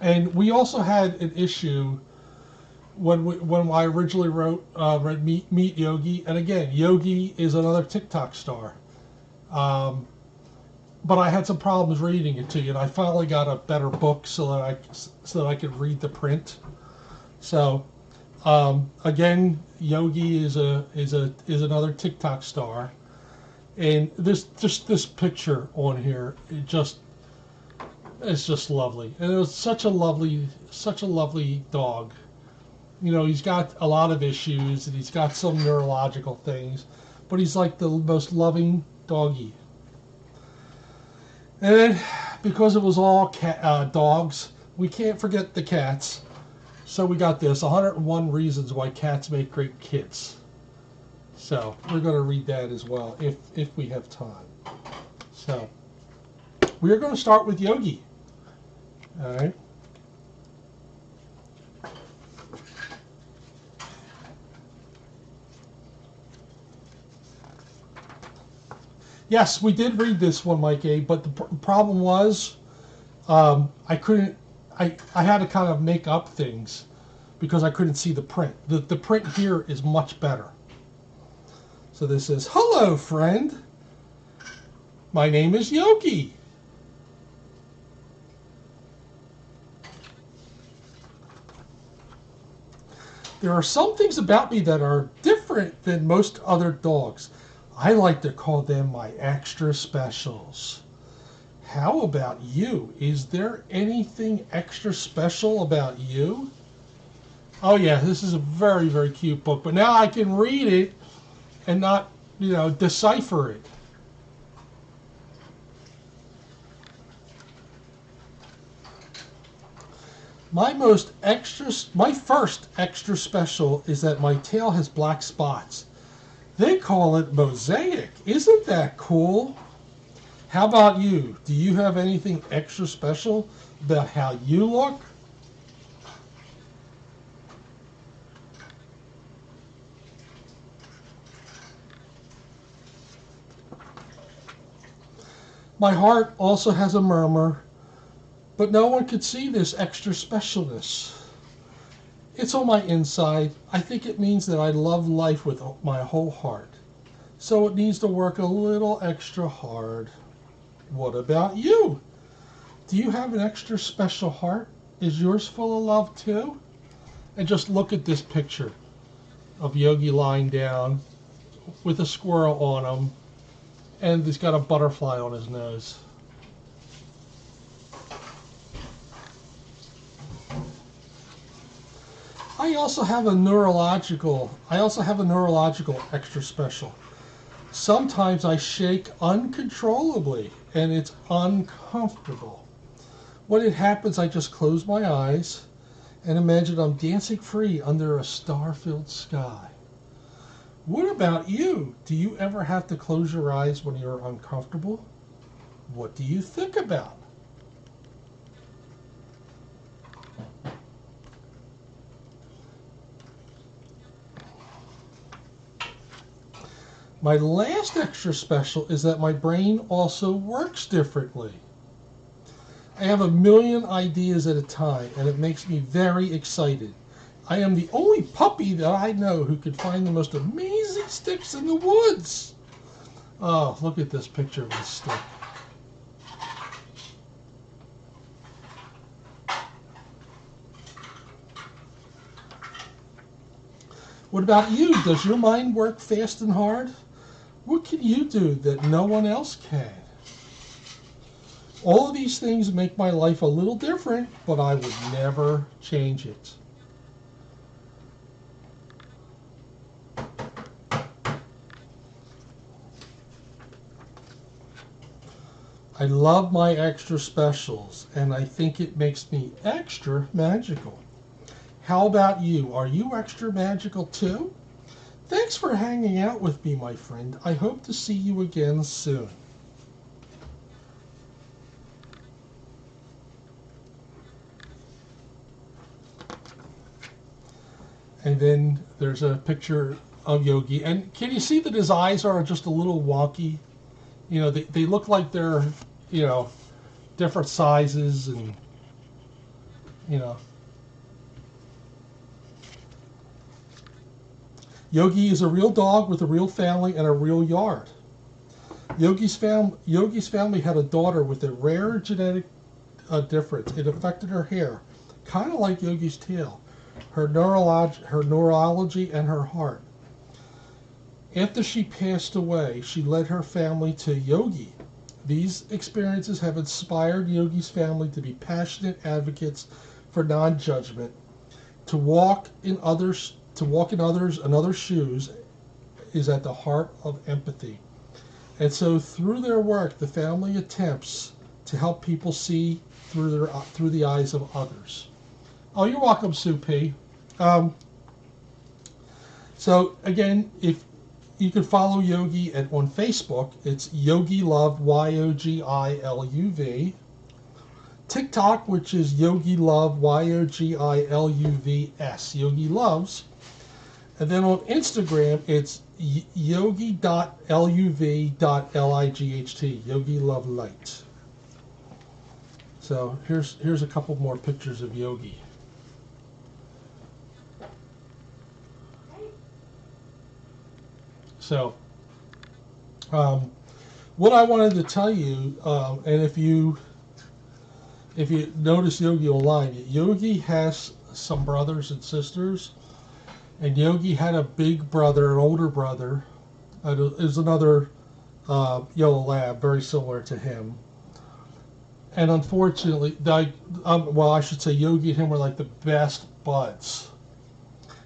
And we also had an issue when I originally read Meet Yogi, and again, Yogi is another TikTok star. Um, but I had some problems reading it to you, and I finally got a better book so that I could read the print. So again, Yogi is another TikTok star, and this picture on here it's just lovely, and it was such a lovely dog. You know, he's got a lot of issues and he's got some neurological things, but he's like the most loving doggy. And then, because it was all dogs, we can't forget the cats. So we got this 101 reasons why cats make great kids. So we're going to read that as well if we have time. So we're going to start with Yogi. All right. Yes, we did read this one, Mike A. But the problem was, I couldn't. I had to kind of make up things because I couldn't see the print. The print here is much better. So this says, "Hello, friend. My name is Yogi. There are some things about me that are different than most other dogs. I like to call them my extra specials. How about you? Is there anything extra special about you?" Oh yeah, this is a very, very cute book, but now I can read it and not, decipher it. My first extra special is that my tail has black spots. They call it mosaic. Isn't that cool? How about you? Do you have anything extra special about how you look? My heart also has a murmur, but no one could see this extra specialness. It's on my inside. I think it means that I love life with my whole heart. So it needs to work a little extra hard. What about you? Do you have an extra special heart? Is yours full of love too? And just look at this picture of Yogi lying down with a squirrel on him, and he's got a butterfly on his nose. I also have a neurological extra special. Sometimes I shake uncontrollably and it's uncomfortable. When it happens, I just close my eyes and imagine I'm dancing free under a star-filled sky. What about you? Do you ever have to close your eyes when you're uncomfortable? What do you think about? My last extra special is that my brain also works differently. I have a million ideas at a time, and it makes me very excited. I am the only puppy that I know who could find the most amazing sticks in the woods. Oh, look at this picture of this stick. What about you? Does your mind work fast and hard? What can you do that no one else can? All of these things make my life a little different, but I would never change it. I love my extra specials, and I think it makes me extra magical. How about you? Are you extra magical too? Thanks for hanging out with me, my friend. I hope to see you again soon. And then there's a picture of Yogi. And can you see that his eyes are just a little wonky? They look like they're, different sizes. And you know. Yogi is a real dog with a real family and a real yard. Yogi's family had a daughter with a rare genetic difference. It affected her hair, kind of like Yogi's tail, her neurology, and her heart. After she passed away, she led her family to Yogi. These experiences have inspired Yogi's family to be passionate advocates for non-judgment, to walk in others and others' shoes is at the heart of empathy. And so through their work, the family attempts to help people see through the eyes of others. Oh, you're welcome, Sue P. So again, if you can follow Yogi on Facebook, it's Yogi Love, YOGILUV. TikTok, which is Yogi Love, YOGILUVS, Yogi Loves. And then on Instagram, it's yogi.luv.light, Yogi Love Light. So here's a couple more pictures of Yogi. So what I wanted to tell you, and if you notice Yogi online, Yogi has some brothers and sisters, and Yogi had a big brother, an older brother. There's another yellow lab very similar to him. And unfortunately, I should say Yogi and him were like the best buds.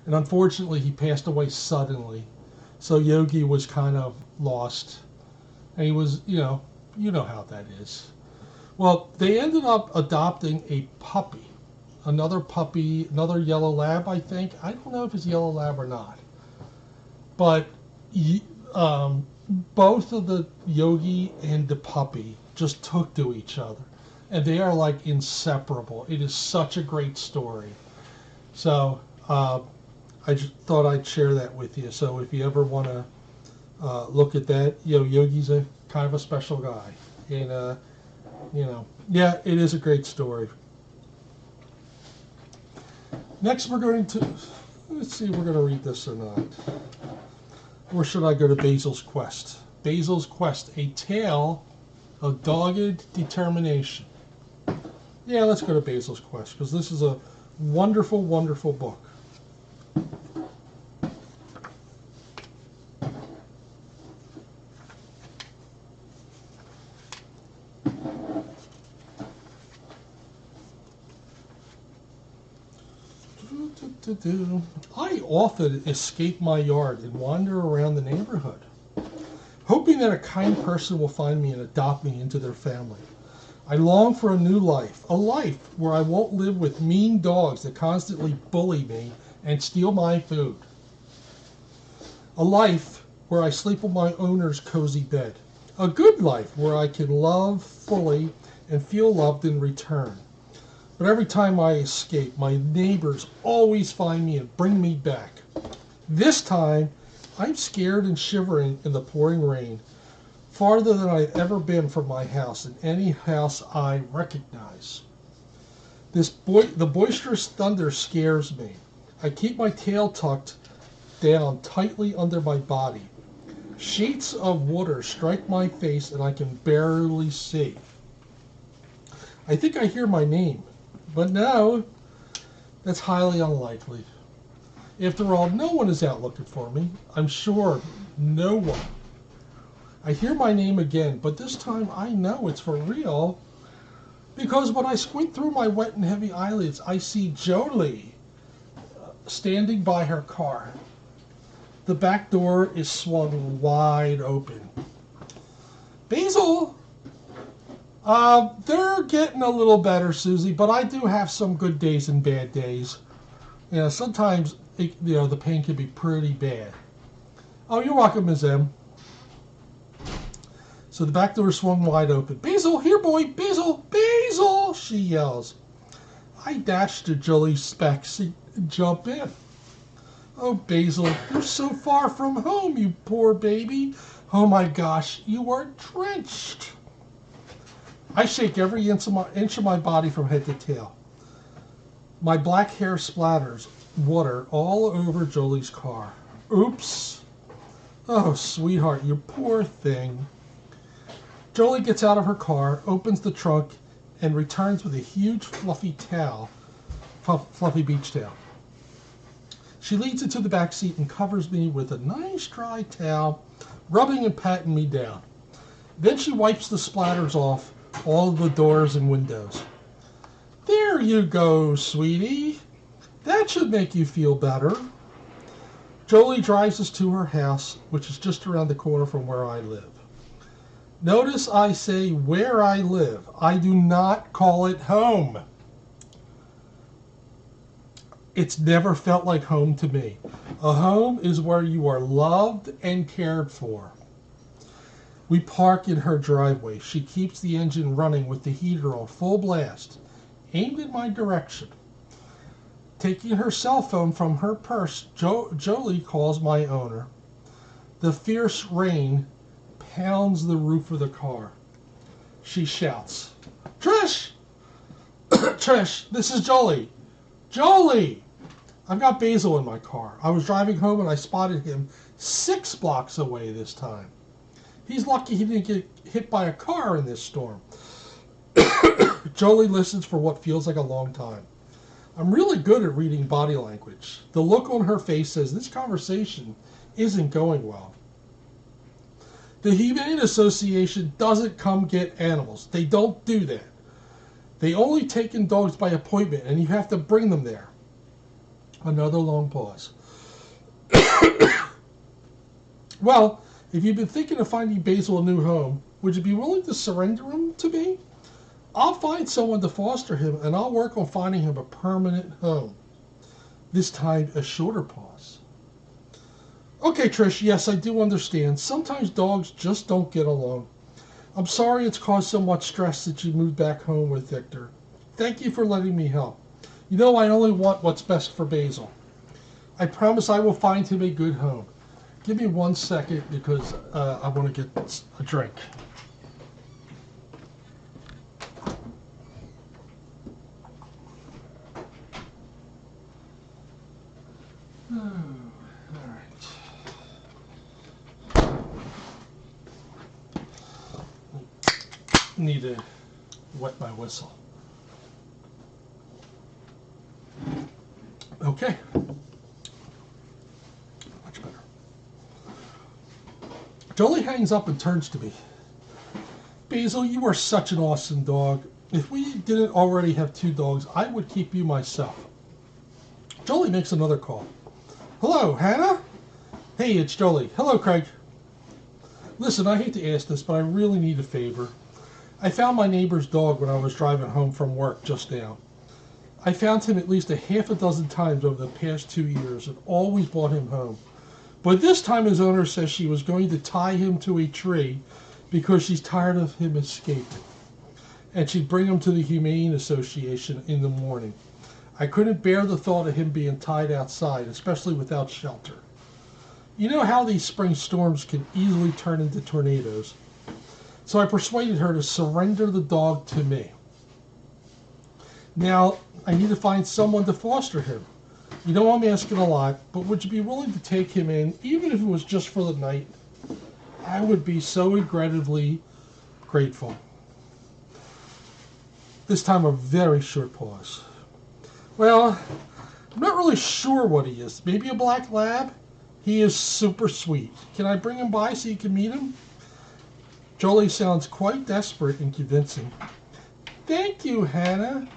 And unfortunately, he passed away suddenly. So Yogi was kind of lost. And he was, you know how that is. Well, they ended up adopting a puppy. Another yellow lab, I think. I don't know if it's yellow lab or not. But both of the Yogi and the puppy just took to each other. And they are like inseparable. It is such a great story. So I just thought I'd share that with you. So if you ever want to look at that, Yogi's a kind of a special guy. And, yeah, it is a great story. Next, we're going to, let's see if we're going to read this or not. Or should I go to Basil's Quest? Basil's Quest, a tale of dogged determination. Yeah, let's go to Basil's Quest, because this is a wonderful, wonderful book. I often escape my yard and wander around the neighborhood, hoping that a kind person will find me and adopt me into their family. I long for a new life, a life where I won't live with mean dogs that constantly bully me and steal my food. A life where I sleep on my owner's cozy bed. A good life where I can love fully and feel loved in return. But every time I escape, my neighbors always find me and bring me back. This time, I'm scared and shivering in the pouring rain, farther than I've ever been from my house and any house I recognize. The boisterous thunder scares me. I keep my tail tucked down tightly under my body. Sheets of water strike my face and I can barely see. I think I hear my name. But no, that's highly unlikely. After all, no one is out looking for me. I'm sure no one. I hear my name again, but this time I know it's for real. Because when I squint through my wet and heavy eyelids, I see Jolie standing by her car. The back door is swung wide open. Basil! They're getting a little better, Susie, but I do have some good days and bad days. Sometimes, the pain can be pretty bad. Oh, you're welcome, Ms. M. So the back door swung wide open. Basil, here, boy, Basil, Basil, she yells. I dash to Julie's specs and jump in. Oh, Basil, you're so far from home, you poor baby. Oh, my gosh, you are drenched. I shake every inch of my body from head to tail. My black hair splatters water all over Jolie's car. Oops. Oh, sweetheart, you poor thing. Jolie gets out of her car, opens the trunk, and returns with a huge fluffy towel, fluffy beach towel. She leads into the back seat and covers me with a nice dry towel, rubbing and patting me down. Then she wipes the splatters off all of the doors and windows. There you go, sweetie. That should make you feel better. Jolie drives us to her house, which is just around the corner from where I live. Notice I say where I live. I do not call it home. It's never felt like home to me. A home is where you are loved and cared for. We park in her driveway. She keeps the engine running with the heater on full blast, aimed in my direction. Taking her cell phone from her purse, Jolie calls my owner. The fierce rain pounds the roof of the car. She shouts, "Trish! Trish, this is Jolie! Jolie!" I've got Basil in my car. I was driving home and I spotted him 6 blocks away this time. He's lucky he didn't get hit by a car in this storm. Jolie listens for what feels like a long time. I'm really good at reading body language. The look on her face says this conversation isn't going well. The Humane Association doesn't come get animals. They don't do that. They only take in dogs by appointment, and you have to bring them there. Another long pause. Well, if you've been thinking of finding Basil a new home, would you be willing to surrender him to me? I'll find someone to foster him, and I'll work on finding him a permanent home. This time, a shorter pause. Okay, Trish, yes, I do understand. Sometimes dogs just don't get along. I'm sorry it's caused so much stress that you moved back home with Victor. Thank you for letting me help. You know I only want what's best for Basil. I promise I will find him a good home. Give me 1 second because I want to get a drink. Need to wet my whistle. Okay. Much better. Jolie hangs up and turns to me. Basil, you are such an awesome dog. If we didn't already have 2 dogs, I would keep you myself. Jolie makes another call. Hello, Hannah? Hey, it's Jolie. Hello, Craig. Listen, I hate to ask this, but I really need a favor. I found my neighbor's dog when I was driving home from work just now. I found him at least a half a dozen times over the past 2 years and always brought him home. But this time his owner says she was going to tie him to a tree because she's tired of him escaping. And she'd bring him to the Humane Association in the morning. I couldn't bear the thought of him being tied outside, especially without shelter. You know how these spring storms can easily turn into tornadoes. So I persuaded her to surrender the dog to me. Now, I need to find someone to foster him. You know I'm asking a lot, but would you be willing to take him in, even if it was just for the night? I would be so incredibly grateful. This time a very short pause. Well, I'm not really sure what he is. Maybe a black lab? He is super sweet. Can I bring him by so you can meet him? Jolie sounds quite desperate and convincing. Thank you, Hannah.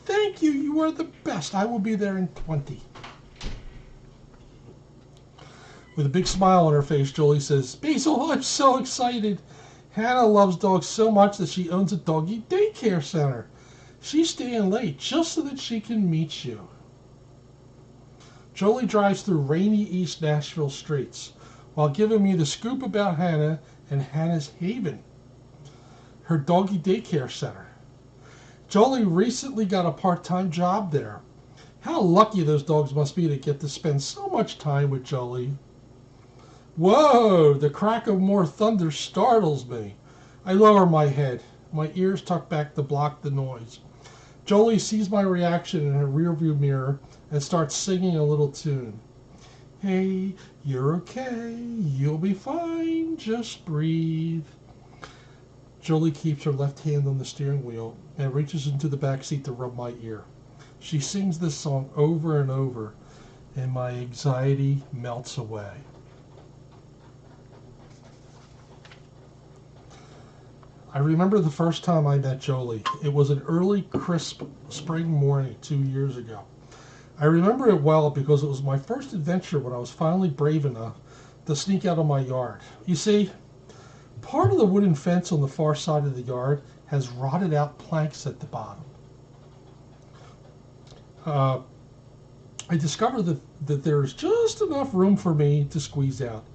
Thank you. You are the best. I will be there in 20. With a big smile on her face, Jolie says, Basil, I'm so excited. Hannah loves dogs so much that she owns a doggy daycare center. She's staying late just so that she can meet you. Jolie drives through rainy East Nashville streets while giving me the scoop about Hannah and Hannah's Haven, her doggy daycare center. Jolie recently got a part-time job there. How lucky those dogs must be to get to spend so much time with Jolie. Whoa, the crack of more thunder startles me. I lower my head, my ears tucked back to block the noise. Jolie sees my reaction in her rearview mirror and starts singing a little tune. Hey, you're okay. You'll be fine. Just breathe. Jolie keeps her left hand on the steering wheel and reaches into the back seat to rub my ear. She sings this song over and over, and my anxiety melts away. I remember the first time I met Jolie. It was an early, crisp spring morning 2 years ago. I remember it well because it was my first adventure when I was finally brave enough to sneak out of my yard. You see, part of the wooden fence on the far side of the yard has rotted out planks at the bottom. I discovered that there's just enough room for me to squeeze out.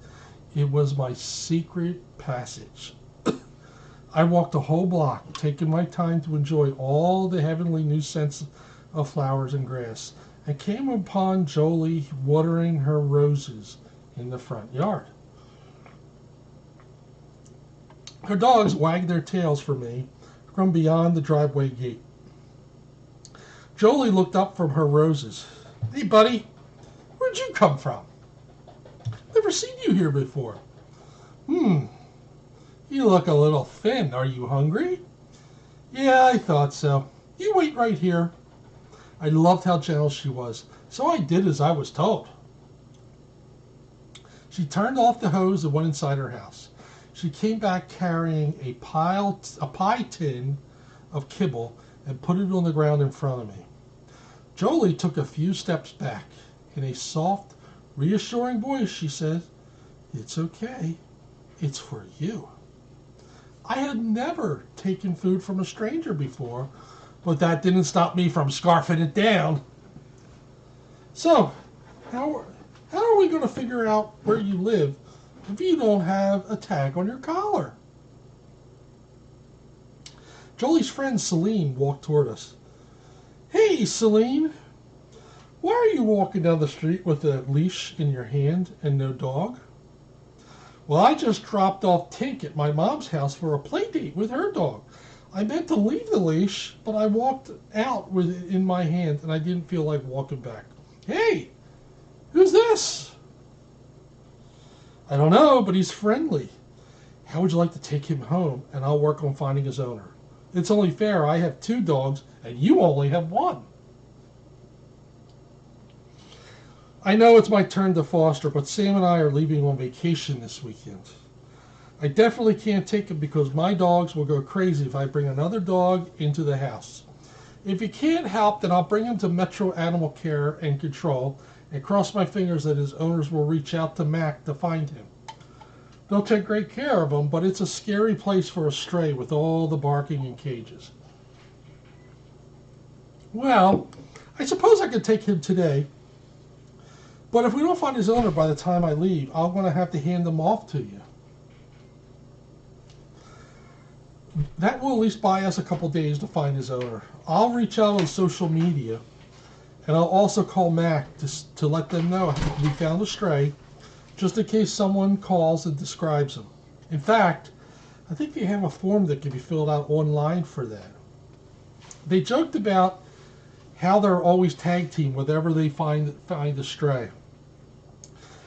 It was my secret passage. I walked a whole block, taking my time to enjoy all the heavenly new scents of flowers and grass, and came upon Jolie watering her roses in the front yard. Her dogs wagged their tails for me from beyond the driveway gate. Jolie looked up from her roses. Hey, buddy, where'd you come from? Never seen you here before. You look a little thin. Are you hungry? Yeah, I thought so. You wait right here. I loved how gentle she was, so I did as I was told. She turned off the hose and went inside her house. She came back carrying a pie tin of kibble and put it on the ground in front of me. Jolie took a few steps back. In a soft, reassuring voice, she said, "It's okay. It's for you." I had never taken food from a stranger before, but that didn't stop me from scarfing it down. So, how are we going to figure out where you live if you don't have a tag on your collar? Jolie's friend Celine walked toward us. Hey, Celine, why are you walking down the street with a leash in your hand and no dog? Well, I just dropped off Tink at my mom's house for a play date with her dog. I meant to leave the leash, but I walked out with it in my hand and I didn't feel like walking back. Hey, who's this? I don't know, but he's friendly. How would you like to take him home and I'll work on finding his owner? It's only fair. I have 2 dogs and you only have 1. I know it's my turn to foster, but Sam and I are leaving on vacation this weekend. I definitely can't take him because my dogs will go crazy if I bring another dog into the house. If he can't help, then I'll bring him to Metro Animal Care and Control and cross my fingers that his owners will reach out to Mac to find him. They'll take great care of him, but it's a scary place for a stray with all the barking and cages. Well, I suppose I could take him today. But if we don't find his owner by the time I leave, I'm going to have to hand him off to you. That will at least buy us a couple days to find his owner. I'll reach out on social media, and I'll also call Mac to let them know we found a stray, just in case someone calls and describes him. In fact, I think they have a form that can be filled out online for that. They joked about how they're always tag team whenever they find a stray.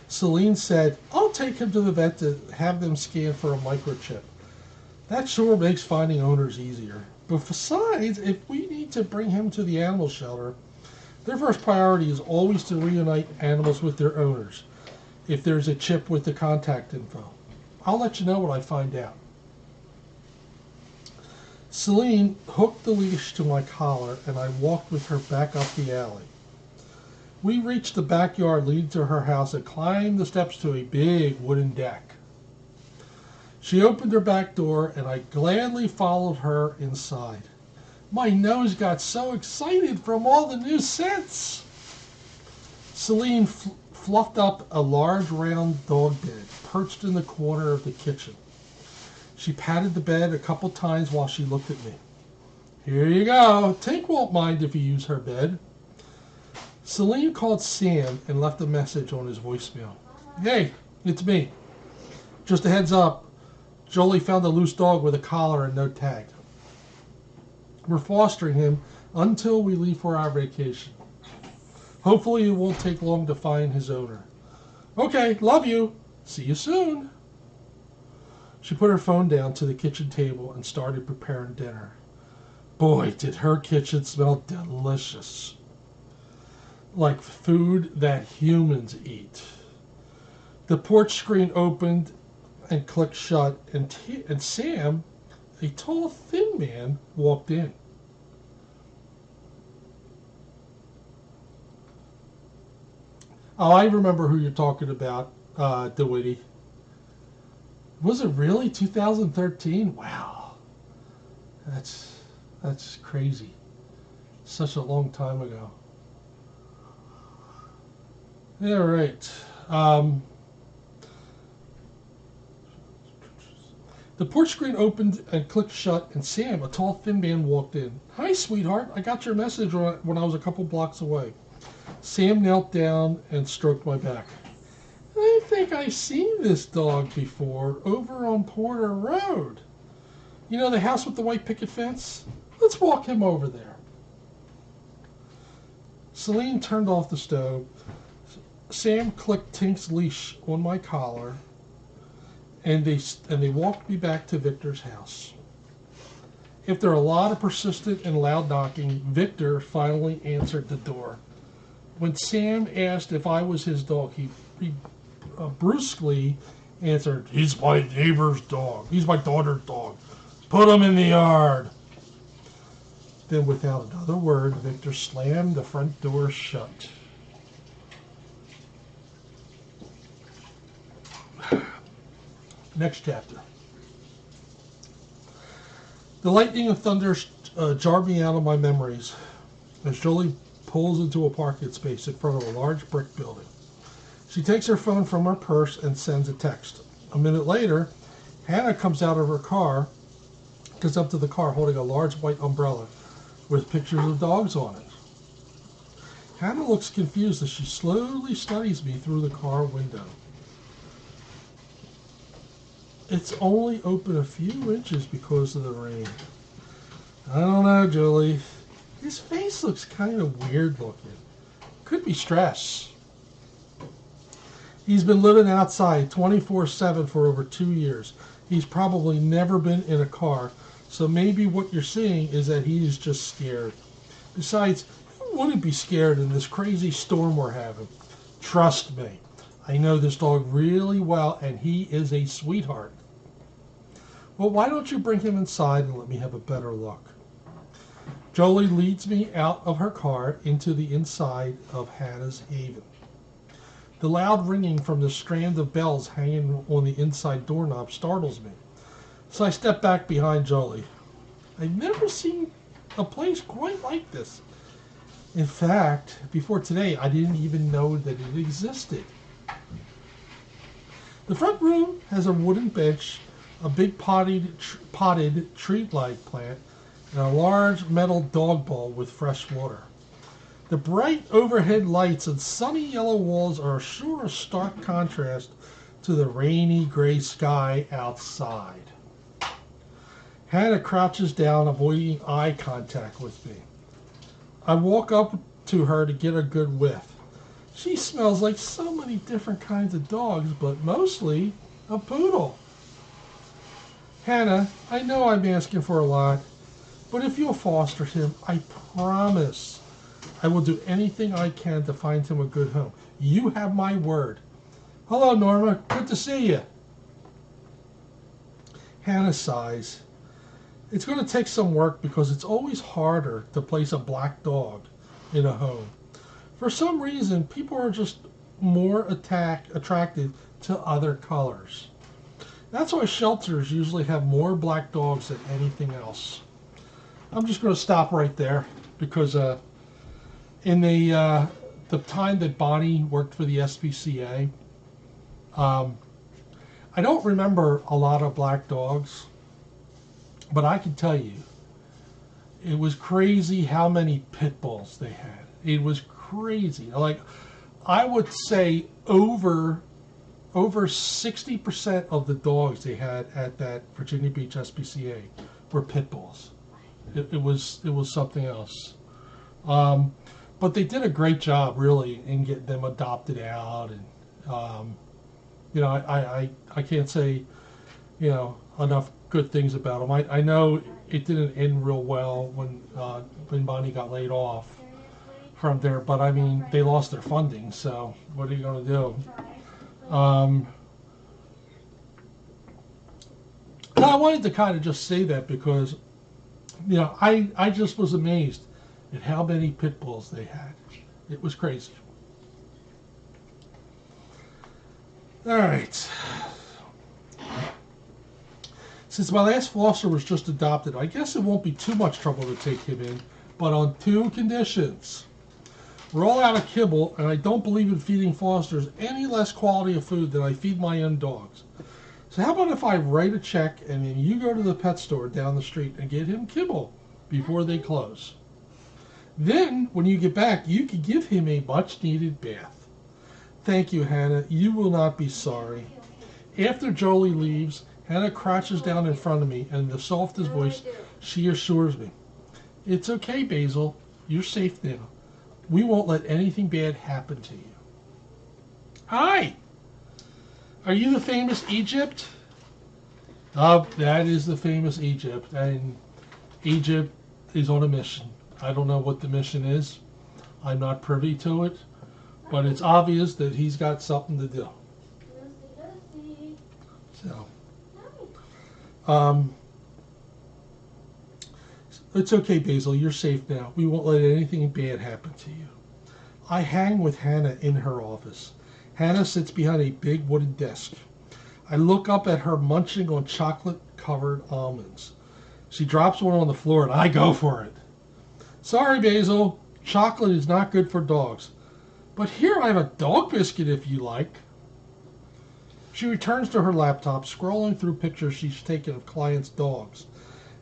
Celine said, I'll take him to the vet to have them scan for a microchip. That sure makes finding owners easier. But besides, if we need to bring him to the animal shelter, their first priority is always to reunite animals with their owners, if there's a chip with the contact info. I'll let you know what I find out. Celine hooked the leash to my collar, and I walked with her back up the alley. We reached the backyard leading to her house and climbed the steps to a big wooden deck. She opened her back door, and I gladly followed her inside. My nose got so excited from all the new scents. Celine fluffed up a large round dog bed perched in the corner of the kitchen. She patted the bed a couple times while she looked at me. Here you go. Tink won't mind if you use her bed. Celine called Sam and left a message on his voicemail. Hey, it's me. Just a heads up, Jolie found a loose dog with a collar and no tag. We're fostering him until we leave for our vacation. Hopefully it won't take long to find his owner. Okay, love you. See you soon. She put her phone down to the kitchen table and started preparing dinner. Boy, did her kitchen smell delicious. Like food that humans eat. The porch screen opened and clicked shut, and Sam, a tall, thin man, walked in. Oh, I remember who you're talking about, DeWitty. Was it really 2013? Wow. That's crazy. Such a long time ago. Yeah, right. The porch screen opened and clicked shut, and Sam, a tall, thin man, walked in. Hi, sweetheart. I got your message when I was a couple blocks away. Sam knelt down and stroked my back. I think I've seen this dog before, over on Porter Road. You know the house with the white picket fence? Let's walk him over there. Celine turned off the stove. Sam clicked Tink's leash on my collar, and they walked me back to Victor's house. After a lot of persistent and loud knocking, Victor finally answered the door. When Sam asked if I was his dog, he brusquely answered, "He's my neighbor's dog. He's my daughter's dog. Put him in the yard." Then, without another word, Victor slammed the front door shut. Next chapter. The lightning and thunder jarred me out of my memories as Jolie pulls into a parking space in front of a large brick building. She takes her phone from her purse and sends a text. A minute later, Hannah comes out of her car, goes up to the car holding a large white umbrella with pictures of dogs on it. Hannah looks confused as she slowly studies me through the car window. It's only open a few inches because of the rain. I don't know, Julie. His face looks kind of weird looking. Could be stress. He's been living outside 24/7 for over 2 years. He's probably never been in a car, so maybe what you're seeing is that he's just scared. Besides, who wouldn't be scared in this crazy storm we're having? Trust me, I know this dog really well, and he is a sweetheart. Well, why don't you bring him inside and let me have a better look? Jolie leads me out of her car into the inside of Hannah's haven. The loud ringing from the strand of bells hanging on the inside doorknob startles me, so I step back behind Jolie. I've never seen a place quite like this. In fact, before today, I didn't even know that it existed. The front room has a wooden bench, a big potted tree-like plant, and a large metal dog bowl with fresh water. The bright overhead lights and sunny yellow walls are sure a stark contrast to the rainy gray sky outside. Hannah crouches down, avoiding eye contact with me. I walk up to her to get a good whiff. She smells like so many different kinds of dogs, but mostly a poodle. Hannah, I know I'm asking for a lot, but if you'll foster him, I promise I will do anything I can to find him a good home. You have my word. Hello, Norma. Good to see you. Hannah sighs. It's going to take some work because it's always harder to place a black dog in a home. For some reason, people are just more attracted to other colors. That's why shelters usually have more black dogs than anything else. I'm just going to stop right there because in the time that Bonnie worked for the SPCA, I don't remember a lot of black dogs, but I can tell you, it was crazy how many pit bulls they had. It was crazy. Like, I would say over 60% of the dogs they had at that Virginia Beach SPCA were pit bulls. It was something else. But they did a great job, really, in getting them adopted out. And, I can't say, enough good things about them. I know it didn't end real well when Bonnie got laid off from there, but I mean, they lost their funding, so what are you going to do? I wanted to kind of just say that because, I just was amazed at how many pit bulls they had. It was crazy. All right. Since my last foster was just adopted, I guess it won't be too much trouble to take him in, but on two conditions. We're all out of kibble, and I don't believe in feeding fosters any less quality of food than I feed my own dogs. So how about if I write a check and then you go to the pet store down the street and get him kibble before they close? Then, when you get back, you can give him a much-needed bath. Thank you, Hannah. You will not be sorry. After Jolie leaves, Hannah crouches down in front of me, and in the softest voice, she assures me, "It's okay, Basil. You're safe now. We won't let anything bad happen to you." Hi! Are you the famous Egypt? Oh, that is the famous Egypt, and Egypt is on a mission. I don't know what the mission is. I'm not privy to it, but it's obvious that he's got something to do. So, it's okay, Basil. You're safe now. We won't let anything bad happen to you. I hang with Hannah in her office. Hannah sits behind a big wooden desk. I look up at her munching on chocolate-covered almonds. She drops one on the floor, and I go for it. "Sorry, Basil. Chocolate is not good for dogs. But here I have a dog biscuit if you like." She returns to her laptop, scrolling through pictures she's taken of clients' dogs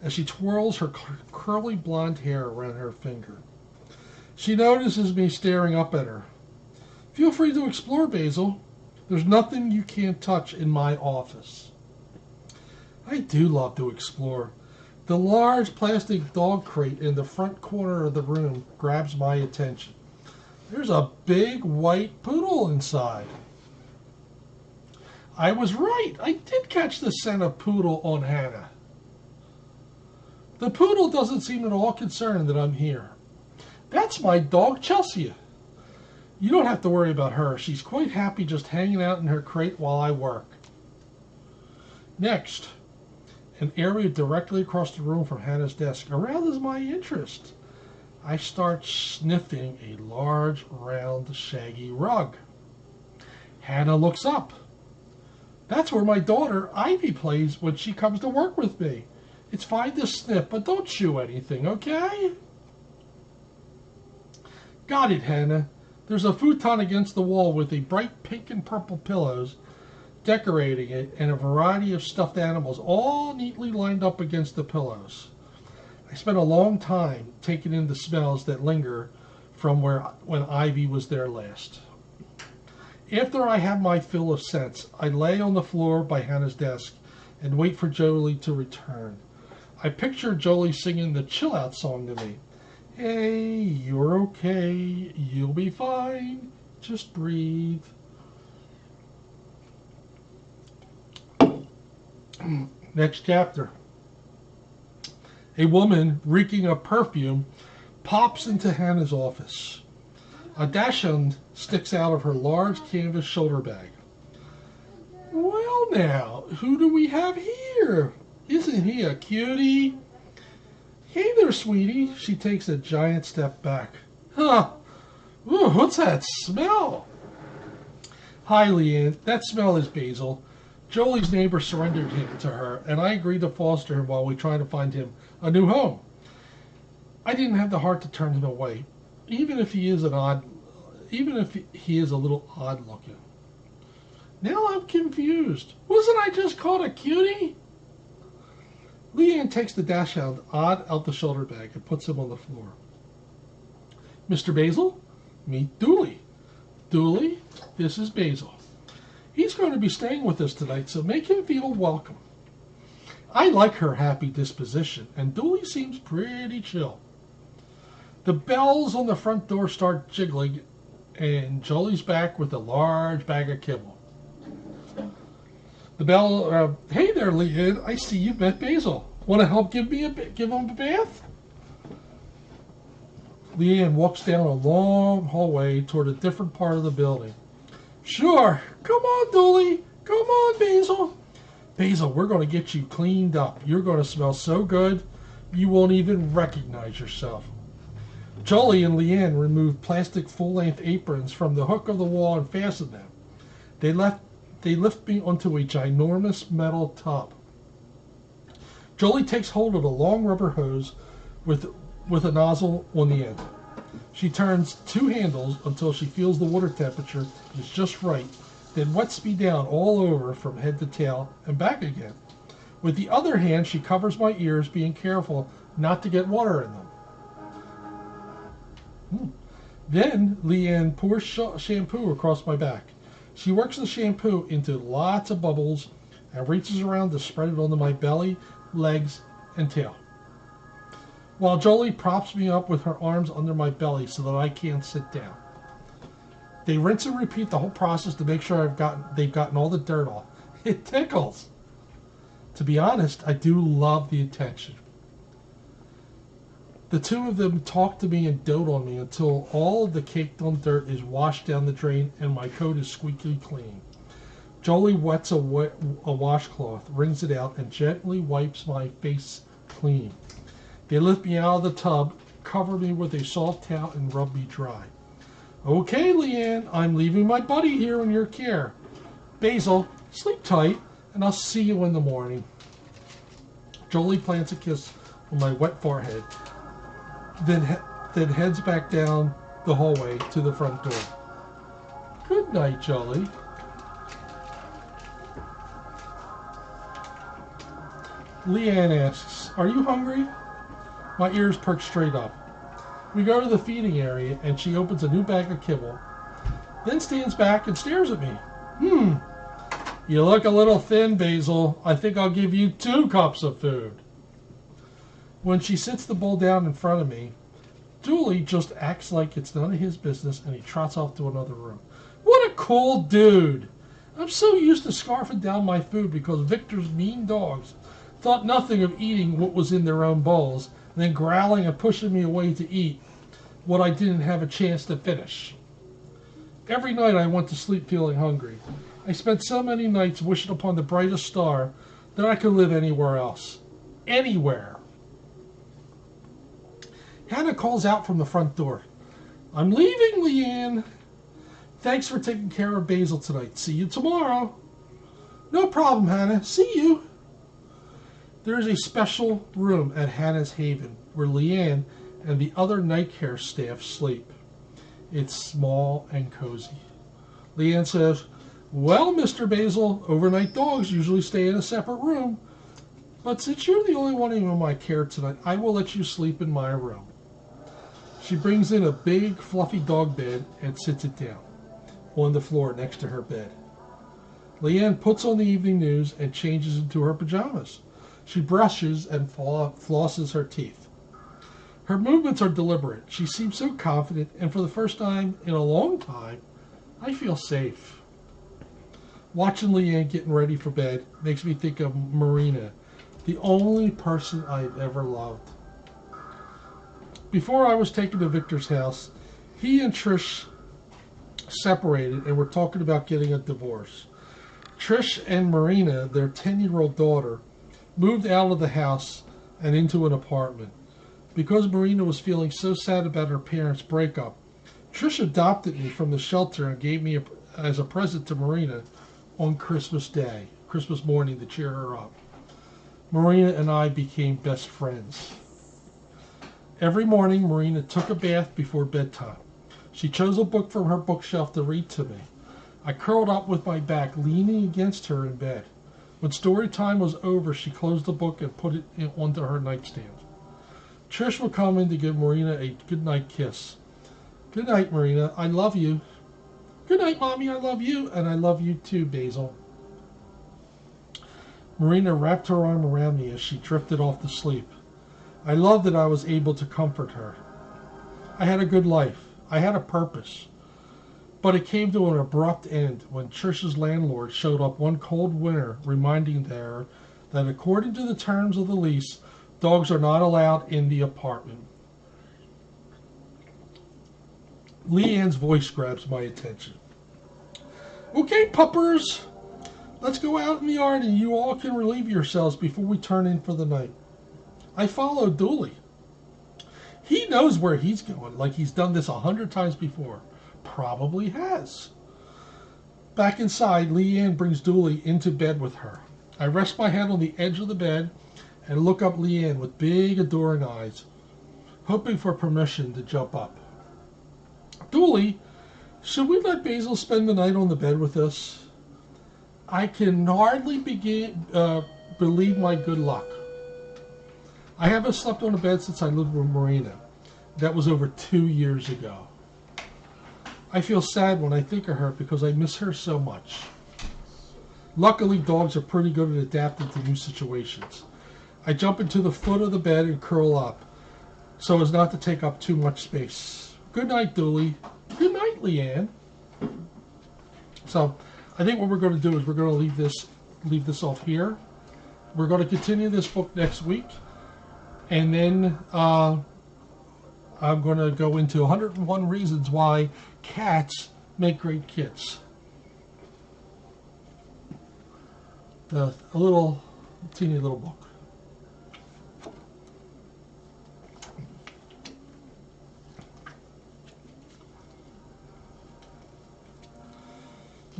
as she twirls her curly blonde hair around her finger. She notices me staring up at her. "Feel free to explore, Basil. There's nothing you can't touch in my office." I do love to explore. The large plastic dog crate in the front corner of the room grabs my attention. There's a big white poodle inside. I was right. I did catch the scent of poodle on Hannah. The poodle doesn't seem at all concerned that I'm here. "That's my dog, Chelsea. You don't have to worry about her. She's quite happy just hanging out in her crate while I work." Next, an area directly across the room from Hannah's desk arouses my interest. I start sniffing a large, round, shaggy rug. Hannah looks up. "That's where my daughter, Ivy, plays when she comes to work with me. It's fine to sniff, but don't chew anything, okay?" "Got it, Hannah. There's a futon against the wall with a bright pink and purple pillows decorating it, and a variety of stuffed animals all neatly lined up against the pillows. I spent a long time taking in the smells that linger from when Ivy was there last. After I have my fill of scents, I lay on the floor by Hannah's desk and wait for Jolie to return. I picture Jolie singing the chill out song to me. "Hey, you're okay. You'll be fine. Just breathe." Next chapter. A woman reeking of perfume pops into Hannah's office. A dachshund sticks out of her large canvas shoulder bag. "Well now, who do we have here? Isn't he a cutie?" "Hey there, sweetie." She takes a giant step back. "Huh. Ooh, what's that smell?" "Hi, Leanne. That smell is Basil. Jolie's neighbor surrendered him to her, and I agreed to foster him while we try to find him a new home. I didn't have the heart to turn him away, even if he is a little odd looking." Now I'm confused. Wasn't I just called a cutie? Leanne takes the dachshund out of the shoulder bag and puts him on the floor. "Mr. Basil, meet Dooley. Dooley, this is Basil. He's going to be staying with us tonight, so make him feel welcome." I like her happy disposition, and Dooley seems pretty chill. The bells on the front door start jiggling, and Jolie's back with a large bag of kibble. The bell, hey there, Leanne. I see you've met Basil. Want to help give him a bath? Leanne walks down a long hallway toward a different part of the building. Sure. Come on, Dooley. Come on, Basil. Basil, we're going to get you cleaned up. You're going to smell so good, you won't even recognize yourself. Jolie and Leanne removed plastic full-length aprons from the hook of the wall and fastened them. They lift me onto a ginormous metal tub. Jolie takes hold of a long rubber hose with a nozzle on the end. She turns two handles until she feels the water temperature is just right, then wets me down all over from head to tail and back again. With the other hand, she covers my ears, being careful not to get water in them. Then Leanne pours shampoo across my back. She works the shampoo into lots of bubbles and reaches around to spread it onto my belly, legs, and tail, while Jolie props me up with her arms under my belly so that I can't sit down. They rinse and repeat the whole process to make sure they've gotten all the dirt off. It tickles. To be honest, I do love the attention. The two of them talk to me and dote on me until all of the caked on dirt is washed down the drain and my coat is squeaky clean. Jolie wets a washcloth, wrings it out, and gently wipes my face clean. They lift me out of the tub, cover me with a soft towel, and rub me dry. Okay, Leanne, I'm leaving my buddy here in your care. Basil, sleep tight, and I'll see you in the morning. Jolie plants a kiss on my wet forehead, then heads back down the hallway to the front door. Good night, Jolie. Leanne asks, are you hungry? My ears perk straight up. We go to the feeding area, and she opens a new bag of kibble, then stands back and stares at me. You look a little thin, Basil. I think I'll give you 2 cups of food. When she sits the bowl down in front of me, Dooley just acts like it's none of his business, and he trots off to another room. What a cool dude! I'm so used to scarfing down my food because Victor's mean dogs thought nothing of eating what was in their own bowls, and then growling and pushing me away to eat what I didn't have a chance to finish. Every night I went to sleep feeling hungry. I spent so many nights wishing upon the brightest star that I could live anywhere else. Anywhere. Hannah calls out from the front door. I'm leaving, Leanne. Thanks for taking care of Basil tonight. See you tomorrow. No problem, Hannah. See you. There is a special room at Hannah's Haven where Leanne and the other night care staff sleep. It's small and cozy. Leanne says, well, Mr. Basil, overnight dogs usually stay in a separate room, but since you're the only one in my care tonight, I will let you sleep in my room. She brings in a big, fluffy dog bed and sits it down on the floor next to her bed. Leanne puts on the evening news and changes into her pajamas. She brushes and flosses her teeth. Her movements are deliberate. She seems so confident, and for the first time in a long time, I feel safe. Watching Leanne getting ready for bed makes me think of Marina, the only person I've ever loved. Before I was taken to Victor's house, he and Trish separated and were talking about getting a divorce. Trish and Marina, their 10-year-old daughter, moved out of the house and into an apartment. Because Marina was feeling so sad about her parents' breakup, Trish adopted me from the shelter and gave me as a present to Marina on Christmas morning to cheer her up. Marina and I became best friends. Every morning, Marina took a bath before bedtime. She chose a book from her bookshelf to read to me. I curled up with my back, leaning against her in bed. When story time was over, she closed the book and put it onto her nightstand. Trish would come in to give Marina a goodnight kiss. Good night, Marina. I love you. Good night, Mommy. I love you. And I love you too, Basil. Marina wrapped her arm around me as she drifted off to sleep. I loved that I was able to comfort her. I had a good life. I had a purpose. But it came to an abrupt end when Trish's landlord showed up one cold winter, reminding her that according to the terms of the lease, dogs are not allowed in the apartment. Leanne's voice grabs my attention. Okay, puppers, let's go out in the yard and you all can relieve yourselves before we turn in for the night. I followed Dooley. He knows where he's going, like he's done this 100 times before. Probably has. Back inside, Leanne brings Dooley into bed with her. I rest my head on the edge of the bed and look up Leanne with big, adoring eyes, hoping for permission to jump up. Dooley, should we let Basil spend the night on the bed with us? I can hardly believe my good luck. I haven't slept on a bed since I lived with Marina. That was over 2 years ago. I feel sad when I think of her because I miss her so much. Luckily, dogs are pretty good at adapting to new situations. I jump into the foot of the bed and curl up so as not to take up too much space. Good night, Dooley. Good night, Leanne. So, I think what we're going to do is we're going to leave this off here. We're going to continue this book next week, and then I'm going to go into 101 reasons why cats make great kids. A little teeny little book.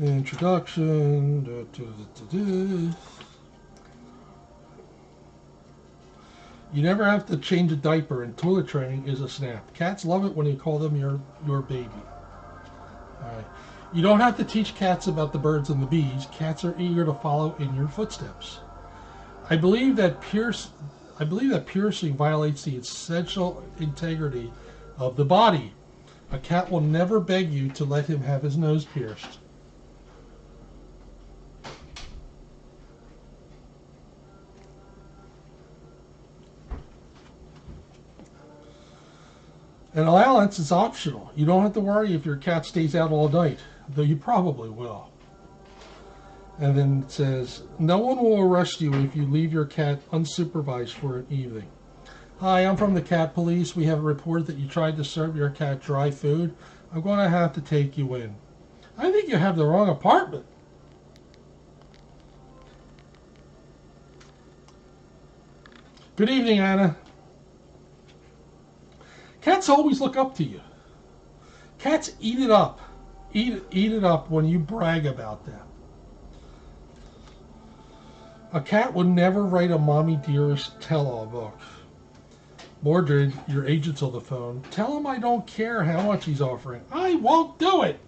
Introduction. You never have to change a diaper, and toilet training is a snap. Cats love it when you call them your baby. All right. You don't have to teach cats about the birds and the bees. Cats are eager to follow in your footsteps. I believe that piercing violates the essential integrity of the body. A cat will never beg you to let him have his nose pierced. An allowance is optional. You don't have to worry if your cat stays out all night, though you probably will. And then it says, no one will arrest you if you leave your cat unsupervised for an evening. Hi, I'm from the cat police. We have a report that you tried to serve your cat dry food. I'm going to have to take you in. I think you have the wrong apartment. Good evening, Anna. Cats always look up to you. Cats eat it up. Eat it up when you brag about them. A cat would never write a Mommy Dearest tell-all book. Mordred, your agent's on the phone. Tell him I don't care how much he's offering. I won't do it.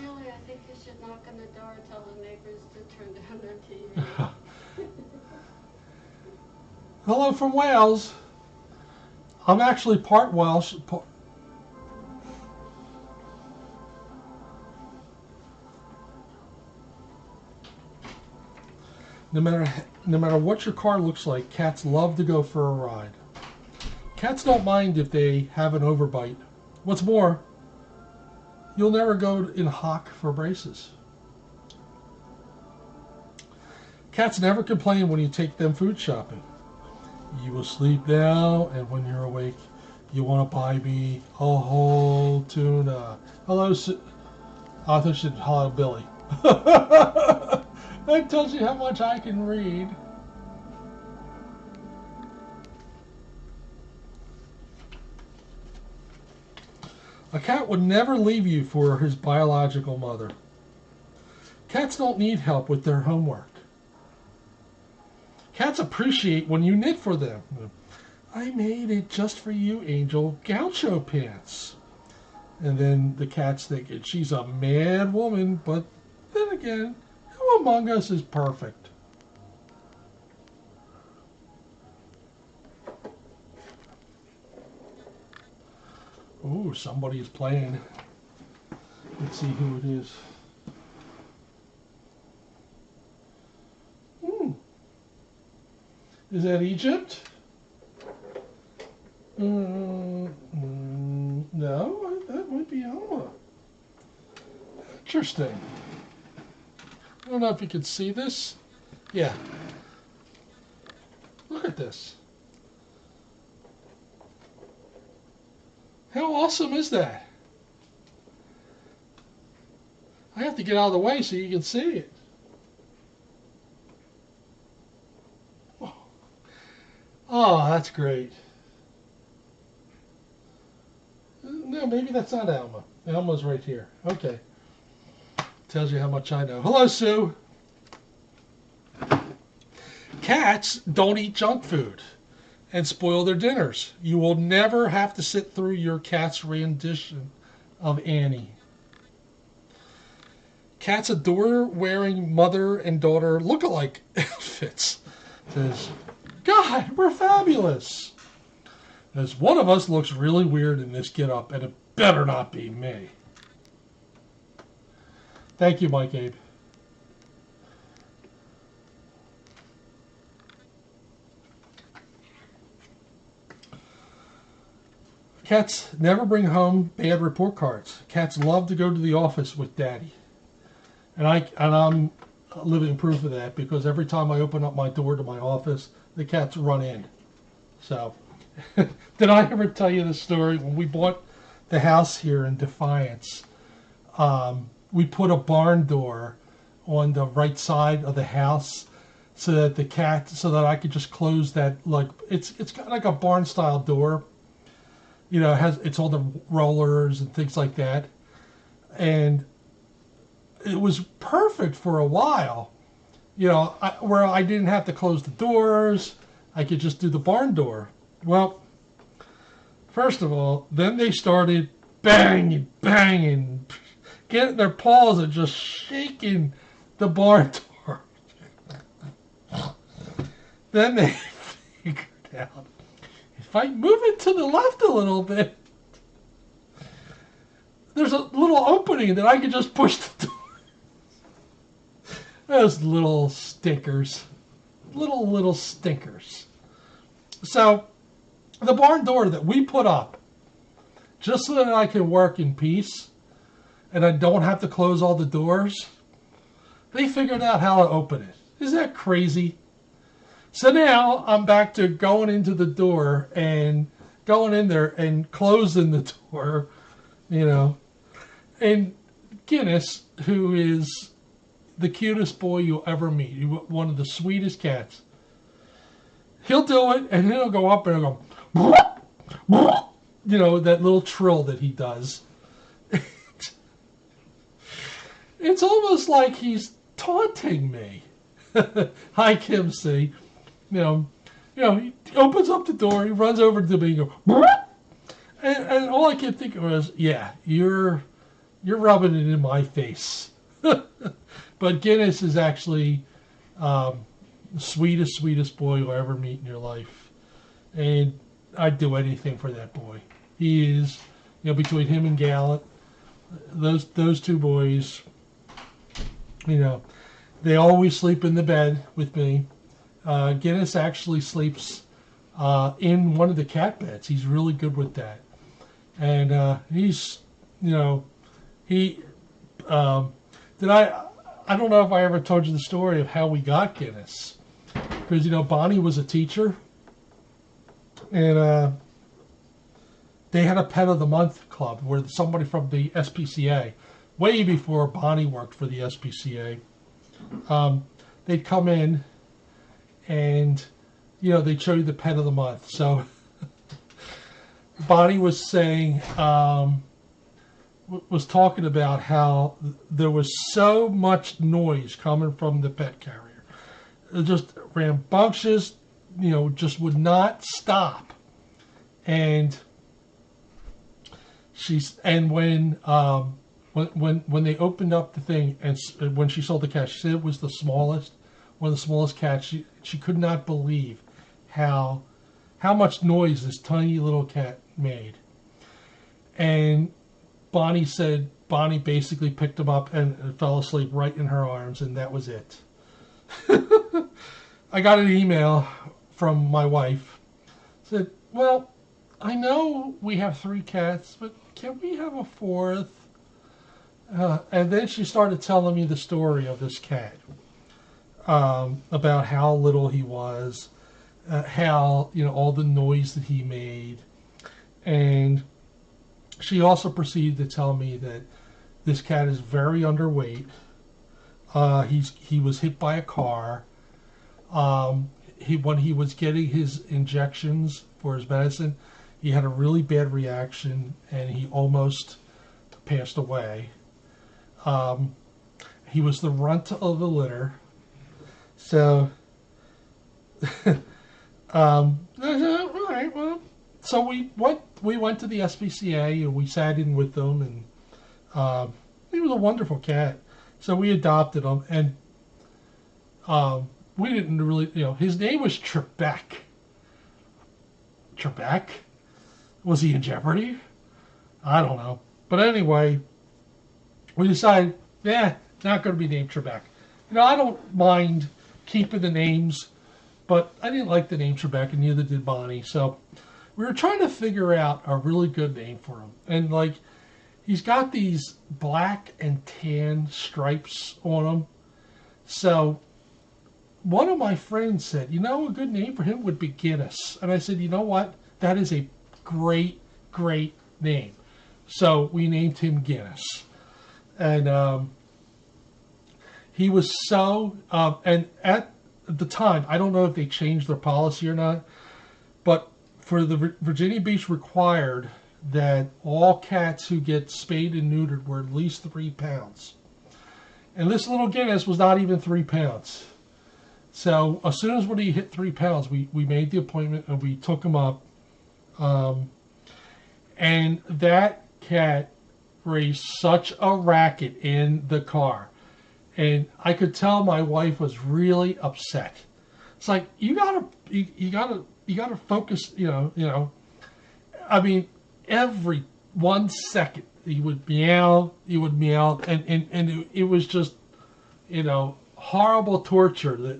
Really, I think you should knock on the door and tell the neighbors to turn down their TV. Hello from Wales. I'm actually part Welsh. No matter what your car looks like, cats love to go for a ride. Cats don't mind if they have an overbite. What's more, you'll never go in hock for braces. Cats never complain when you take them food shopping. You will sleep now, and when you're awake, you want to buy me a whole tuna. Hello, I thought you said hello, Billy. That tells you how much I can read. A cat would never leave you for his biological mother. Cats don't need help with their homework. Cats appreciate when you knit for them. I made it just for you, Angel. Gaucho pants. And then the cat's thinking, she's a mad woman, but then again, who among us is perfect? Oh, somebody is playing. Let's see who it is. Is that Egypt? No, that might be Alma. Interesting. I don't know if you can see this. Yeah. Look at this. How awesome is that? I have to get out of the way so you can see it. Oh, that's great. No, maybe that's not Alma. Alma's right here. Okay. Tells you how much I know. Hello, Sue. Cats don't eat junk food and spoil their dinners. You will never have to sit through your cat's rendition of Annie. Cats adore wearing mother and daughter look-alike outfits. Says, God, we're fabulous. As one of us looks really weird in this get-up, and it better not be me. Thank you, Mike Abe. Cats never bring home bad report cards. Cats love to go to the office with Daddy. And I'm living proof of that because every time I open up my door to my office, the cats run in. So, did I ever tell you the story? When we bought the house here in Defiance, we put a barn door on the right side of the house so that I could just close that, like, it's got like a barn style door. You know, it's all the rollers and things like that. And it was perfect for a while, you know, where I didn't have to close the doors. I could just do the barn door. Well, first of all, then they started banging, getting their paws and just shaking the barn door. Then they figured out, if I move it to the left a little bit, there's a little opening that I can just push the door. Those little stinkers. Little stinkers. So, the barn door that we put up, just so that I can work in peace, and I don't have to close all the doors, they figured out how to open it. Isn't that crazy? So now, I'm back to going into the door and going in there and closing the door, you know. And Guinness, who is the cutest boy you'll ever meet, one of the sweetest cats, he'll do it and he'll go up and he'll go, you know, that little trill that he does. It's almost like he's taunting me. Hi, Kim C. You know, he opens up the door, he runs over to me and goes, and all I can think of is, yeah, you're rubbing it in my face. But Guinness is actually the sweetest boy you'll ever meet in your life. And I'd do anything for that boy. He is, you know, between him and Gallant, those two boys, you know, they always sleep in the bed with me. Guinness actually sleeps in one of the cat beds. He's really good with that. And he's, you know, I don't know if I ever told you the story of how we got Guinness. Because, you know, Bonnie was a teacher. And they had a Pet of the Month club where somebody from the SPCA, way before Bonnie worked for the SPCA, they'd come in and, you know, they'd show you the Pet of the Month. So Bonnie was saying, was talking about how there was so much noise coming from the pet carrier. It just rambunctious, you know, just would not stop. And when they opened up the thing and when she saw the cat, she said it was one of the smallest cats. She could not believe how much noise this tiny little cat made. And Bonnie said Bonnie basically picked him up and fell asleep right in her arms, and that was it. I got an email from my wife. Said, well, I know we have 3 cats, but can we have a 4th? And then she started telling me the story of this cat, about how little he was, how, all the noise that he made. And she also proceeded to tell me that this cat is very underweight. He was hit by a car. When he was getting his injections for his medicine, he had a really bad reaction and he almost passed away. He was the runt of the litter. So, all right, well, so we went to the SPCA and we sat in with them, and he was a wonderful cat. So we adopted him, and we didn't really, his name was Trebek. Trebek? Was he in jeopardy? I don't know. But anyway, we decided, not going to be named Trebek. I don't mind keeping the names, but I didn't like the name Trebek, and neither did Bonnie. So we were trying to figure out a really good name for him. And he's got these black and tan stripes on him. So one of my friends said, a good name for him would be Guinness. And I said, you know what? That is a great, great name. So we named him Guinness. And he was so, and at the time, I don't know if they changed their policy or not, but for the Virginia Beach required that all cats who get spayed and neutered were at least 3 pounds. And this little Guinness was not even 3 pounds. So as soon as when he hit 3 pounds, we made the appointment and we took him up. And that cat raised such a racket in the car. And I could tell my wife was really upset. It's like, you gotta focus, I mean, every 1 second he would meow, and it was just, horrible torture.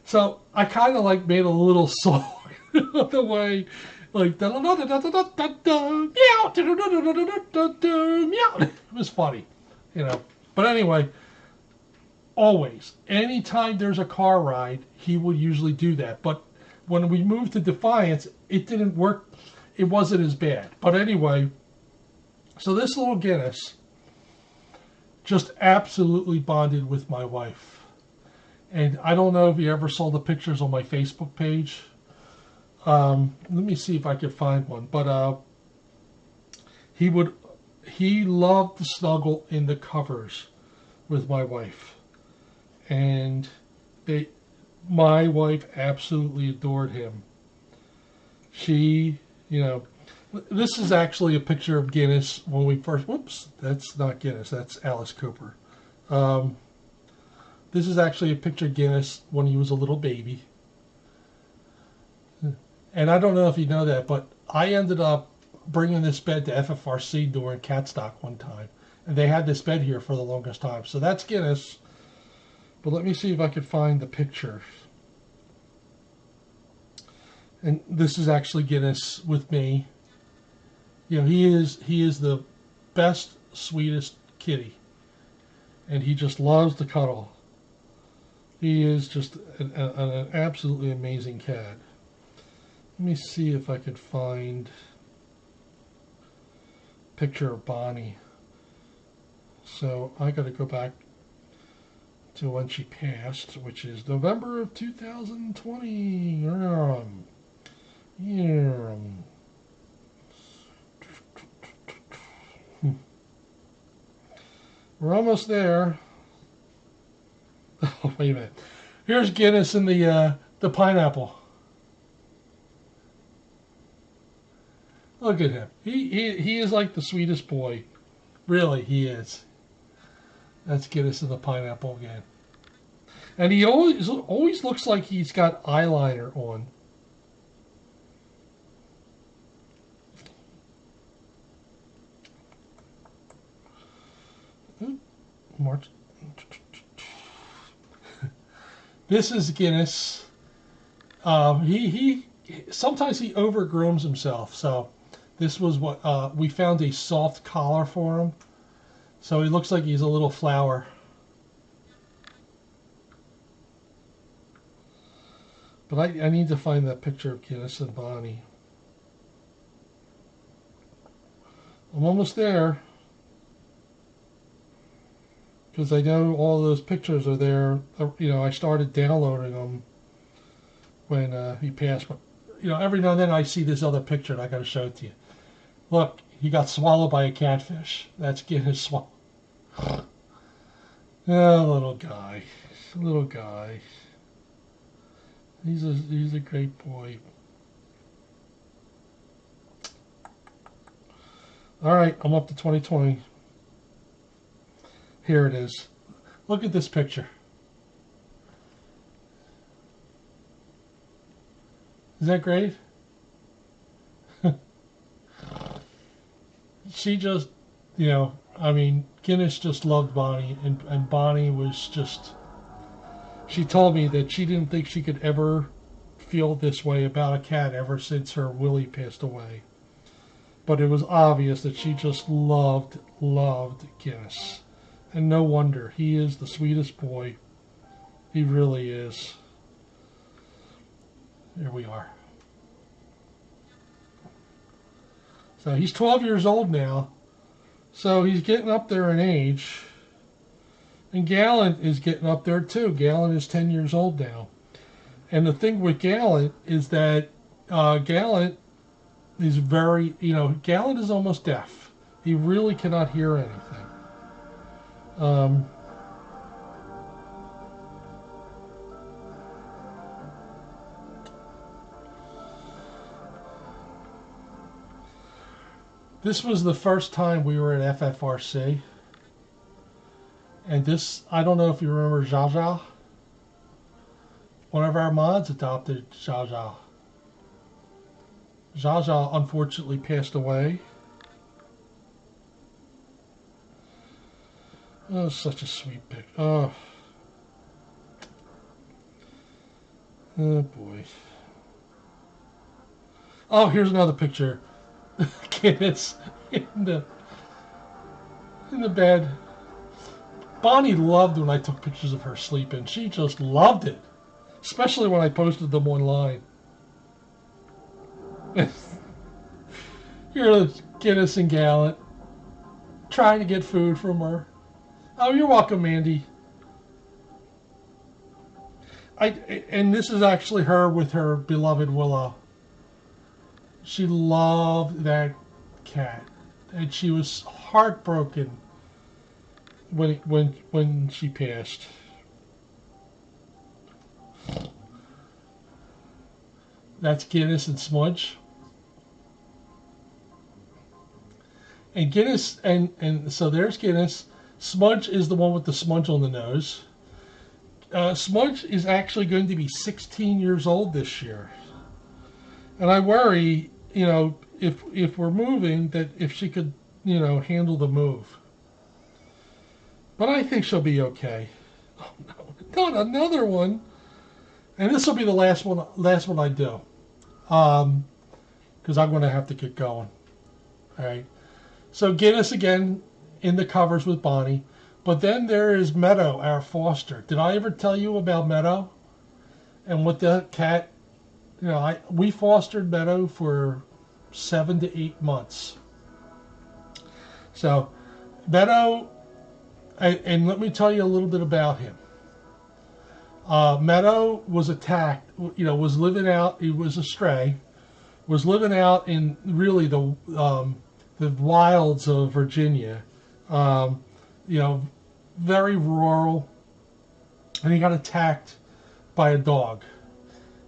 So I kind of made a little song the way, meow, meow. It was funny, But anyway, always, anytime there's a car ride, he would usually do that. But when we moved to Defiance, it didn't work. It wasn't as bad. But anyway, so this little Guinness just absolutely bonded with my wife. And I don't know if you ever saw the pictures on my Facebook page. Let me see if I could find one. But he loved to snuggle in the covers with my wife. And my wife absolutely adored him. She, this is actually a picture of Guinness when we first, whoops, that's not Guinness, that's Alice Cooper. This is actually a picture of Guinness when he was a little baby. And I don't know if you know that, but I ended up bringing this bed to FFRC during Catstock one time. And they had this bed here for the longest time. So that's Guinness. But let me see if I could find the picture. And this is actually Guinness with me. He is the best, sweetest kitty. And he just loves to cuddle. He is just an absolutely amazing cat. Let me see if I could find a picture of Bonnie. So I got to go back to when she passed, which is November of 2020. We're almost there. Oh, wait a minute. Here's Guinness in the pineapple. Look at him. He is like the sweetest boy. Really, he is. Let's get us in the pineapple again. And he always looks like he's got eyeliner on. March. This is Guinness He sometimes he overgrooms himself. So this was what we found a soft collar for him. So he looks like he's a little flower. But I need to find that picture of Guinness and Bonnie. I'm almost there. Because I know all those pictures are there. You know, I started downloading them when he passed. But, you know, every now and then I see this other picture and I got to show it to you. Look, he got swallowed by a catfish. That's Guinness swallow. Oh, little guy. Little guy. He's a great boy. All right, I'm up to 2020. Here it is. Look at this picture. Is that great? She just, you know, I mean, Guinness just loved Bonnie, and Bonnie was just, she told me that she didn't think she could ever feel this way about a cat ever since her Willie passed away. But it was obvious that she just loved Guinness. And no wonder. He is the sweetest boy. He really is. Here we are. So he's 12 years old now. So he's getting up there in age. And Gallant is getting up there too. Gallant is 10 years old now. And the thing with Gallant is that Gallant is very, you know, Gallant is almost deaf. He really cannot hear anything. This was the first time we were at FFRC. And this, I don't know if you remember Jaja. One of our mods adopted Jaja. Jaja unfortunately passed away. Oh, such a sweet pic. Oh. Oh boy. Oh, here's another picture. Guinness in the bed. Bonnie loved when I took pictures of her sleeping. She just loved it. Especially when I posted them online. Here's Guinness and Gallant trying to get food from her. Oh, you're welcome, Mandy. And this is actually her with her beloved Willow. She loved that cat, and she was heartbroken when she passed. That's Guinness and Smudge. And Guinness and so there's Guinness. Smudge is the one with the smudge on the nose. Smudge is actually going to be 16 years old this year. And I worry, you know, if we're moving, that if she could, you know, handle the move. But I think she'll be okay. Oh no, not another one. And this will be the last one I do. Because I'm going to have to get going. All right. So Guinness again in the covers with Bonnie. But then there is Meadow, our foster. Did I ever tell you about Meadow? And what the cat, you know, we fostered Meadow for 7 to 8 months. So Meadow, and let me tell you a little bit about him. Meadow was attacked, you know, was living out, he was a stray, was living out in really the wilds of Virginia, you know, very rural, and he got attacked by a dog.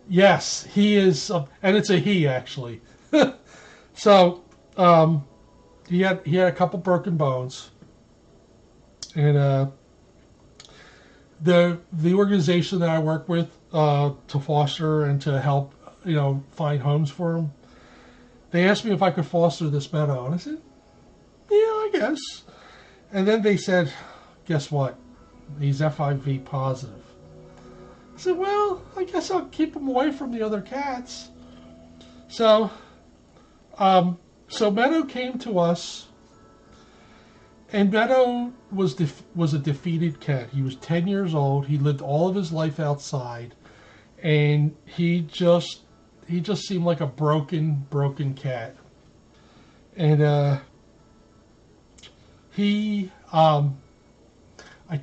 Yes, he is, and it's a he actually. So he had a couple broken bones, and the organization that I work with to foster and to help, you know, find homes for him, they asked me if I could foster this Meadow, and I said, yeah, I guess. And then they said, guess what? He's FIV positive. I said, well, I guess I'll keep him away from the other cats. So, so Meadow came to us, and Meadow was a defeated cat. He was 10 years old. He lived all of his life outside, and he just seemed like a broken cat. And I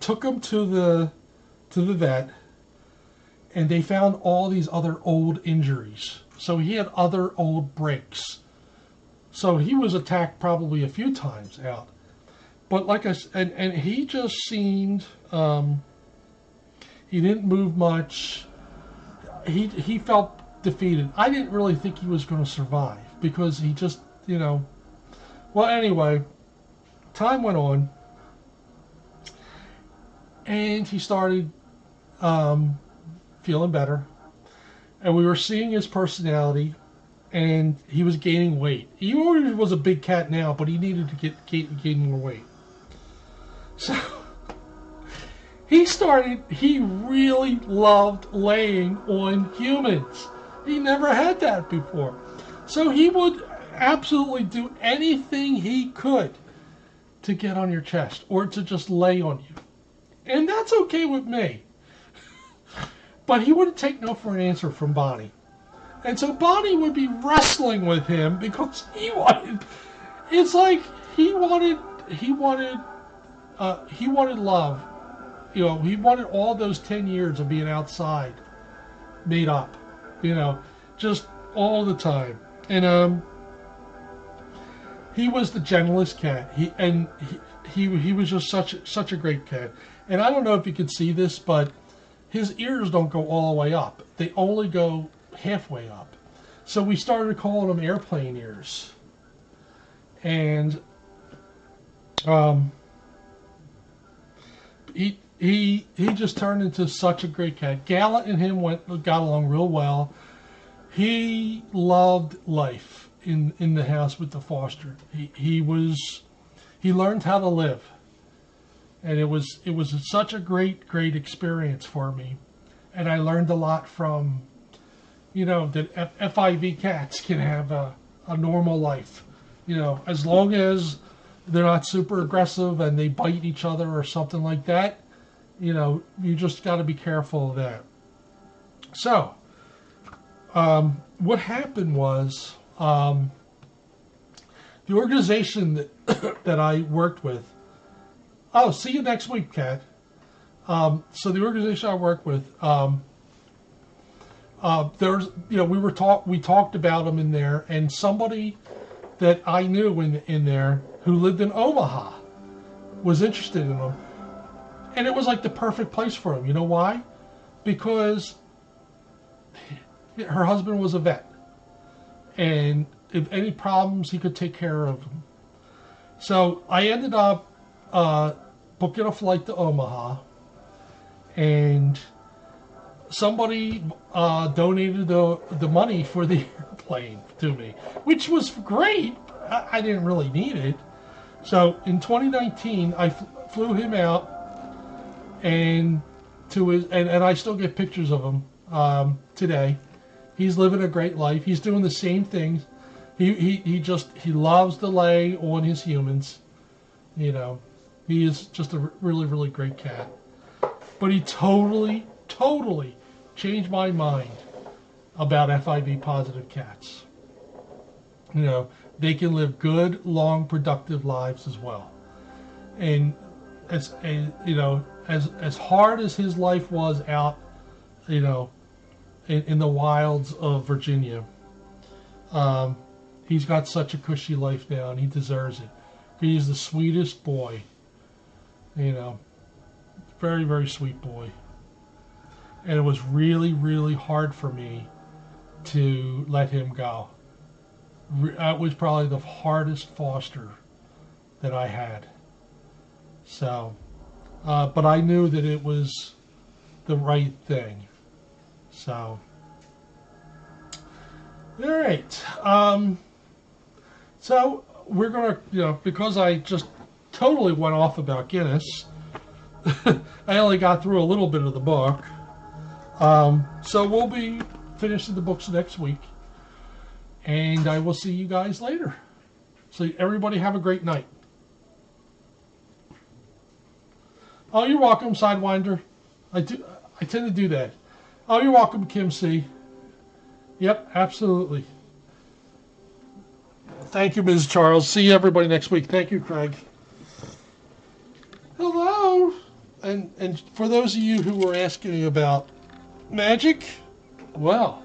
took him to the vet, and they found all these other old injuries. So he had other old breaks. So he was attacked probably a few times out. But like I said, and he just seemed, he didn't move much. He felt defeated. I didn't really think he was going to survive because he just, well, anyway, time went on, and he started feeling better, and we were seeing his personality, and he was gaining weight. He already was a big cat now, but he needed to gain more weight. So he really loved laying on humans. He never had that before. So he would absolutely do anything he could to get on your chest or to just lay on you. And that's okay with me. But he wouldn't take no for an answer from Bonnie. And so Bonnie would be wrestling with him because he wanted love. He wanted all those 10 years of being outside made up, just all the time. And he was the gentlest cat. He was just such a great cat. And I don't know if you can see this, but his ears don't go all the way up. They only go halfway up. So we started calling them airplane ears. And he just turned into such a great cat. Gallant and him got along real well. He loved life in the house with the foster. He learned how to live. And it was such a great experience for me. And I learned a lot from, that FIV cats can have a normal life. As long as they're not super aggressive and they bite each other or something like that, you just got to be careful of that. So, what happened was, the organization that I worked with, oh, see you next week, Kat. So the organization I work with, there's, we talked about them in there, and somebody that I knew in there who lived in Omaha was interested in them, and it was like the perfect place for him. You know why? Because her husband was a vet, and if any problems, he could take care of them. So I ended up booking a flight to Omaha, and somebody donated the money for the airplane to me, which was great. I didn't really need it. So in 2019, I flew him out, and I still get pictures of him today. He's living a great life. He's doing the same things. He loves to lay on his humans. He is just a really great cat. But he totally changed my mind about FIV positive cats. They can live good, long, productive lives as well. And as hard as his life was out, in the wilds of Virginia, he's got such a cushy life now, and he deserves it. He's the sweetest boy. Very sweet boy. And it was really hard for me to let him go. That was probably the hardest foster that I had. So, but I knew that it was the right thing. So, all right. So we're gonna, because I just totally went off about Guinness. I only got through a little bit of the book. So we'll be finishing the books next week. And I will see you guys later. So everybody have a great night. Oh, you're welcome, Sidewinder. I tend to do that. Oh, you're welcome, Kim C. Yep, absolutely. Thank you, Ms. Charles. See everybody next week. Thank you, Craig. Hello. And for those of you who were asking about magic, well,